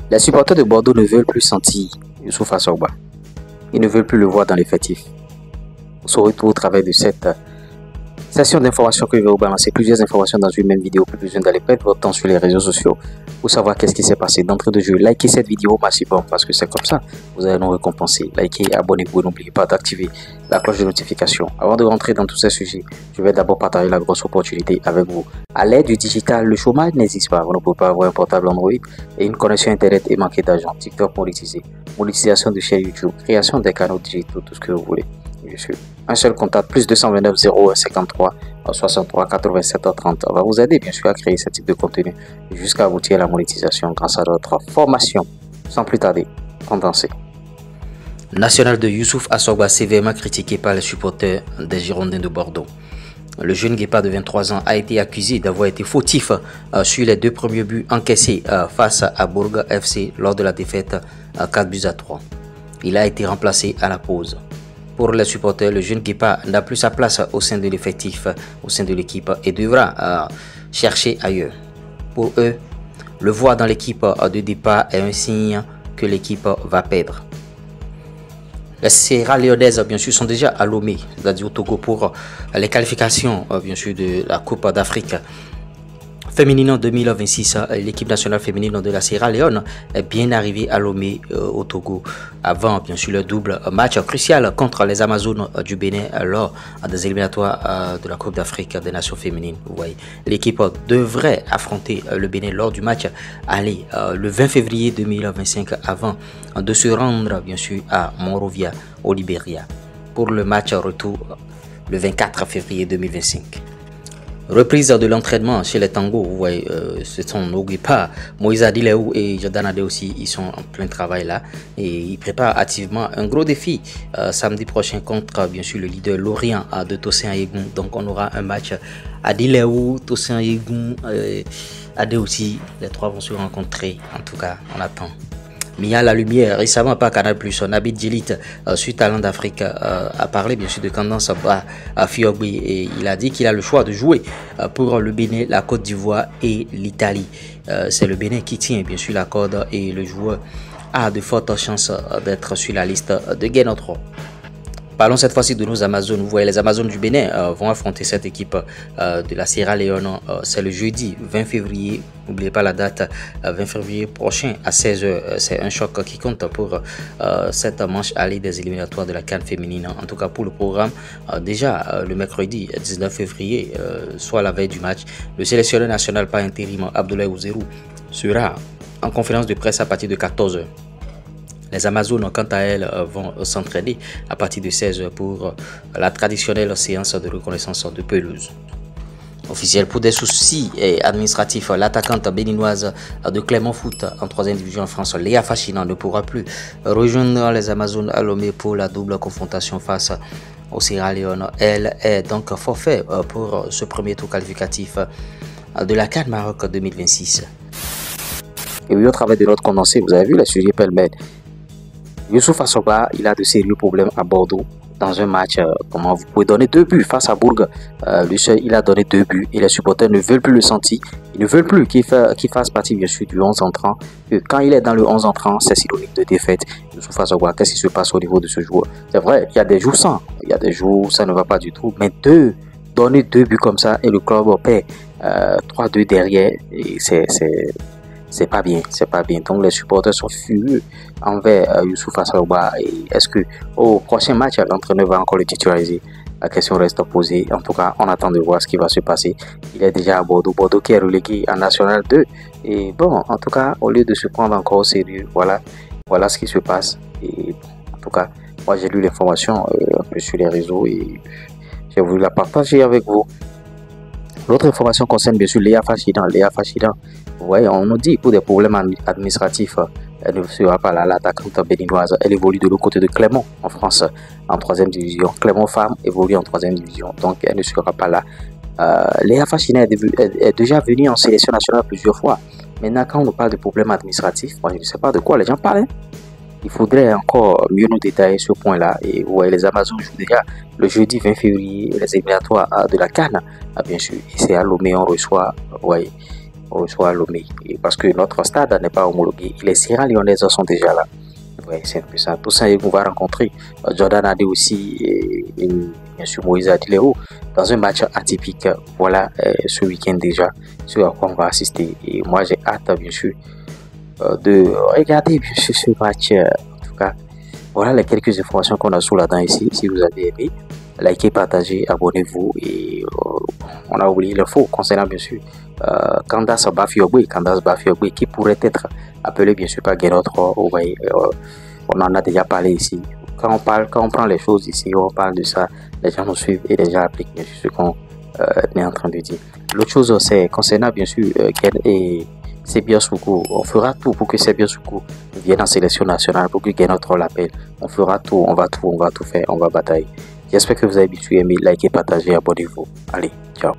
Les supporters de Bordeaux ne veulent plus sentir Youssouf Assogba. Ils ne veulent plus le voir dans l'effectif. Vous saurez tout au travers de cette session d'informations que je vais vous balancer. Plusieurs informations dans une même vidéo. Plus besoin d'aller perdre votre temps sur les réseaux sociaux pour savoir qu'est-ce qui s'est passé. D'entrée de jeu, likez cette vidéo massivement parce que c'est comme ça vous allez nous récompenser. Likez, abonnez-vous et n'oubliez pas d'activer la cloche de notification. Avant de rentrer dans tous ces sujets, je vais d'abord partager la grosse opportunité avec vous. À l'aide du digital, le chômage n'existe pas. Vous ne pouvez pas avoir un portable Android et une connexion internet et manquer d'argent. TikTok monétisé, monétisation de chaîne YouTube, création des canaux digitaux, tout ce que vous voulez. Bien sûr. Un seul contact, plus 229 0153 63 87 30. On va vous aider bien sûr à créer ce type de contenu jusqu'à aboutir à la monétisation grâce à notre formation. Sans plus tarder, condensé. National de Youssouf Assogba sévèrement critiqué par les supporters des Girondins de Bordeaux. Le jeune guépard de 23 ans a été accusé d'avoir été fautif sur les deux premiers buts encaissés face à Bourg FC lors de la défaite 4 buts à 3. Il a été remplacé à la pause. Pour les supporters, le jeune guépard n'a plus sa place au sein de l'effectif, au sein de l'équipe et devra chercher ailleurs. Pour eux, le voir dans l'équipe de départ est un signe que l'équipe va perdre. Les Sierra Léonaises, bien sûr, sont déjà à Lomé, c'est-à-dire au Togo, pour les qualifications, bien sûr, de la Coupe d'Afrique féminine en 2026. L'équipe nationale féminine de la Sierra Leone est bien arrivée à Lomé au Togo avant bien sûr le double match crucial contre les Amazones du Bénin lors des éliminatoires de la Coupe d'Afrique des Nations féminines. Vous voyez, l'équipe devrait affronter le Bénin lors du match aller le 20 février 2025 avant de se rendre bien sûr à Monrovia au Libéria pour le match retour le 24 février 2025. Reprise de l'entraînement chez les Tangos, vous voyez, ce sont nos guépards. Moïse Adileou et Jordan Adé aussi, ils sont en plein travail là et ils préparent activement un gros défi samedi prochain contre bien sûr le leader Lorient de Tosin Yegun. Donc on aura un match Adileou, Tosin Yegun, Adé aussi, les trois vont se rencontrer. En tout cas, on attend. Mia La Lumière, récemment par Canal+, Nabil Djelit, suite Talent d'Afrique, a parlé bien sûr de Candace à Fiogbi et il a dit qu'il a le choix de jouer pour le Bénin, la Côte d'Ivoire et l'Italie. C'est le Bénin qui tient bien sûr la corde et le joueur a de fortes chances d'être sur la liste de Game 3. Parlons cette fois-ci de nos Amazones. Vous voyez, les Amazones du Bénin vont affronter cette équipe de la Sierra Leone. C'est le jeudi 20 février. N'oubliez pas la date, 20 février prochain à 16h. C'est un choc qui compte pour cette manche aller des éliminatoires de la CAN féminine. En tout cas pour le programme, déjà le mercredi 19 février, soit la veille du match, le sélectionneur national par intérim Abdoulaye Ouzerou sera en conférence de presse à partir de 14h. Les Amazones, quant à elles, vont s'entraîner à partir de 16h pour la traditionnelle séance de reconnaissance de pelouse. Officiel pour des soucis administratifs, l'attaquante béninoise de Clermont Foot en 3e division en France, Léa Fachina, ne pourra plus rejoindre les Amazones à Lomé pour la double confrontation face au Sierra Leone. Elle est donc forfait pour ce premier tour qualificatif de la CAN Maroc 2026. Et oui, au travers de notre condensé, vous avez vu les sujets pêle-mêle. Youssouf Assogba, il a de sérieux problèmes à Bordeaux dans un match. Comment vous pouvez donner 2 buts face à Bourg. Lui seul, il a donné 2 buts et les supporters ne veulent plus le sentir. Ils ne veulent plus qu'il fasse partie bien sûr du 11 entrant. Quand il est dans le 11 entrant, c'est synonyme de défaite. Youssouf Assogba, qu'est-ce qui se passe au niveau de ce joueur? C'est vrai, il y a des jours sans, il y a des jours où ça ne va pas du tout. Mais donner 2 buts comme ça et le club perd 3-2 derrière, c'est pas bien, c'est pas bien. Donc les supporters sont furieux envers Youssouf Assogba. Est-ce que au prochain match, l'entraîneur va encore le titulariser? La question reste posée. En tout cas, on attend de voir ce qui va se passer. Il est déjà à Bordeaux, Bordeaux qui est relégué en National 2. Et bon, en tout cas, au lieu de se prendre encore au sérieux, voilà ce qui se passe. Et en tout cas, moi j'ai lu l'information un peu sur les réseaux et j'ai voulu la partager avec vous. L'autre information concerne bien sûr Léa Fachina. Léa Fachina, vous voyez, on nous dit pour des problèmes administratifs, elle ne sera pas là. L'attaquante béninoise, elle évolue de l'autre côté de Clermont en France, en 3e division. Clermont Femmes évolue en 3e division, donc elle ne sera pas là. Léa Fachina est déjà venue en sélection nationale plusieurs fois. Maintenant, quand on nous parle de problèmes administratifs, moi je ne sais pas de quoi les gens parlent. Il faudrait encore mieux nous détailler ce point-là. Et vous voyez, les Amazones jouent déjà le jeudi 20 février les éliminatoires de la CAN, bien sûr. Et c'est à Lomé, on reçoit, vous voyez, reçoit Lomé. Et parce que notre stade n'est pas homologué, les Sierra Leonaises sont déjà là. Ouais, c'est un peu ça. Tout ça, on va rencontrer Jordan Adé aussi et bien sûr Moïse Adileo dans un match atypique. Voilà, ce week-end déjà, sur quoi on va assister. Et moi, j'ai hâte, bien sûr, de regarder bien sûr, ce match. En tout cas, voilà les quelques informations qu'on a sous la dent ici. Si vous avez aimé, likez, partagez, abonnez-vous. Et on a oublié l'info concernant bien sûr Candace Bafiogui qui pourrait être appelé bien sûr par Guénotro. On en a déjà parlé ici. Quand on prend les choses ici, on parle de ça, les gens nous suivent et les gens appliquent bien sûr ce qu'on est en train de dire. L'autre chose, c'est concernant bien sûr et Sebia Soukou. On fera tout pour que Sebia Soukou vienne en sélection nationale, pour que Guénotro l'appelle. On fera tout, on va tout faire, on va batailler. J'espère que vous avez bien aimé, likez, partagez, abonnez-vous. Allez, ciao.